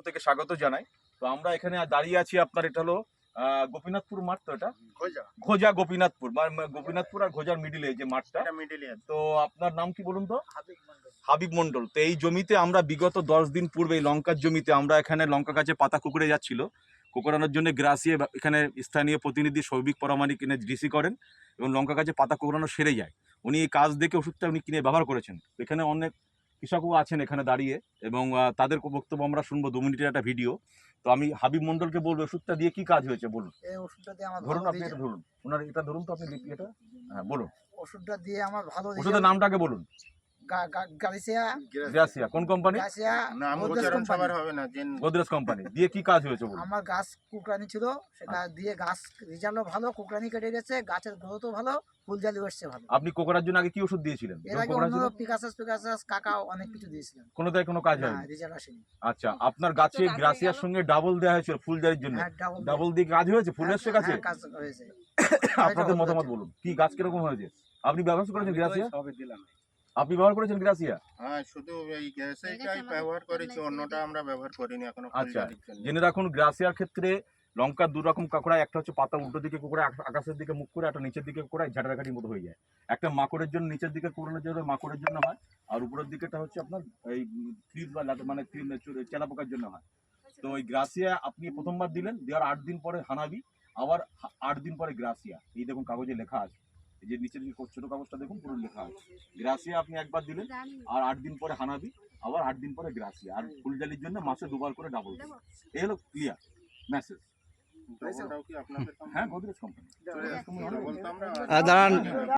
থেকে স্বাগত জানাই। তো আমরা এখানে দাঁড়িয়ে আছি, আপনার এটা হলো গোপীনাথপুর মাঠ, তো এটা ঘোজা গোপীনাথপুর, গোপীনাথপুর আর ঘোজার মিডিলে যে মাঠটা। তো আপনার নাম কি বলুন তো? হাবিব মন্ডল। তো এই জমিতে আমরা বিগত 10 দিন পূর্বে এই লঙ্কার জমিতে আমরা এখানে লঙ্কা গাছে পাতা কুকুরে যাচ্ছিল, কুকুরানোর জন্য গ্রাসিয়ে এখানে স্থানীয় প্রতিনিধি সৌভিক পরামানিক কিনে ডিসি করেন এবং লঙ্কা গাছে পাতা কুকুরানো সেরে যায়। উনি এই কাজ দেখে ওষুধটা উনি কিনে ব্যবহার করেছেন। এখানে অনেক কৃষকও আছেন এখানে দাঁড়িয়ে, এবং তাদের বক্তব্য আমরা শুনবো 2 মিনিটের একটা ভিডিও। তো আমি হাবিব মন্ডলকে বলবো ওষুধটা দিয়ে কি কাজ হয়েছে বলুন। এই ওষুধটা দিয়ে আমার ধরুন, ভালো আপনি এটা ধরুন, ওনার এটা ধরুন তো আপনি এটা। হ্যাঁ বলুন, ওষুধটা দিয়ে আমার ভালো ওষুধের নামটাকে বলুন। গ্রাসিয়া কোন কোম্পানি? গোদরেজ কোম্পানি দিয়ে কি কাজ হয়েছে বলুন। আমার গাছ কুকরানি ছিল, সেটা দিয়ে গাছ রেজাল্টও ভালো, কুকরানি কেটে গেছে, গাছের গ্রোথও ভালো, ফুলজালি আসছে ভালো। আপনি কোকড়ার জন্য আগে কি ওষুধ দিয়েছিলেন? এর আগে অন্য পিকাসাস কাকা অনেক কিছু দিয়েছিলেন, কোনোটাই কোনো কাজ হয়নি, রেজাল্ট আসেনি। আচ্ছা, আপনার গাছে গ্রাসিয়ার সঙ্গে ডাবল দেওয়া হয়েছিল ফুলজারির জন্য, ডাবল দিয়ে কাজ হয়েছে? ফুল এসছে গাছে? কাজ হয়েছে। আপনাদের মতামত বলুন, কি গাছ কিরকম হয়েছে? আপনি ব্যবহার করেছেন গ্রাসিয়া? আপনি ব্যবহার করেছেন গ্রাসিয়া? হ্যাঁ, শুধু এই গ্যাসটাই ব্যবহার করেছি, অন্যটা আমরা ব্যবহার করিনি এখনো। আচ্ছা, জেনে রাখুন গ্রাসিয়ার ক্ষেত্রে লঙ্কার 2 রকম কাঁকড়ায়, একটা হচ্ছে পাতা উল্টো দিকে কুকুরে আকাশের দিকে মুখ করে, একটা নিচের দিকে কুকুরায় ঝাঁটাঘাটির মতো হয়ে যায়। একটা মাকড়ের জন্য নিচের দিকে কুকুরের জন্য মাকড়ের জন্য হয়, আর উপরের দিকেটা হচ্ছে আপনার এই ফ্রিজ বা মানে চেলা পোকার জন্য হয়। তো ওই গ্রাসিয়া আপনি প্রথমবার দিলেন, দেওয়ার 8 দিন পরে হানাবি, আবার 8 দিন পরে গ্রাসিয়া। এই দেখুন কাগজে লেখা আছে, এই যে নিচের যে ছোট কাগজটা দেখুন পুরো লেখা আছে। গ্রাসিয়া আপনি একবার দিলেন, আর 8 দিন পরে হানাবি, আবার 8 দিন পরে গ্রাসিয়া, আর ফুলজালির জন্য মাসে 2 বার করে ডাবল। এই হলো ক্লিয়ার মেসেজ। হ্যাঁ, গোদরেজ কোম্পানি। দাঁড়ান।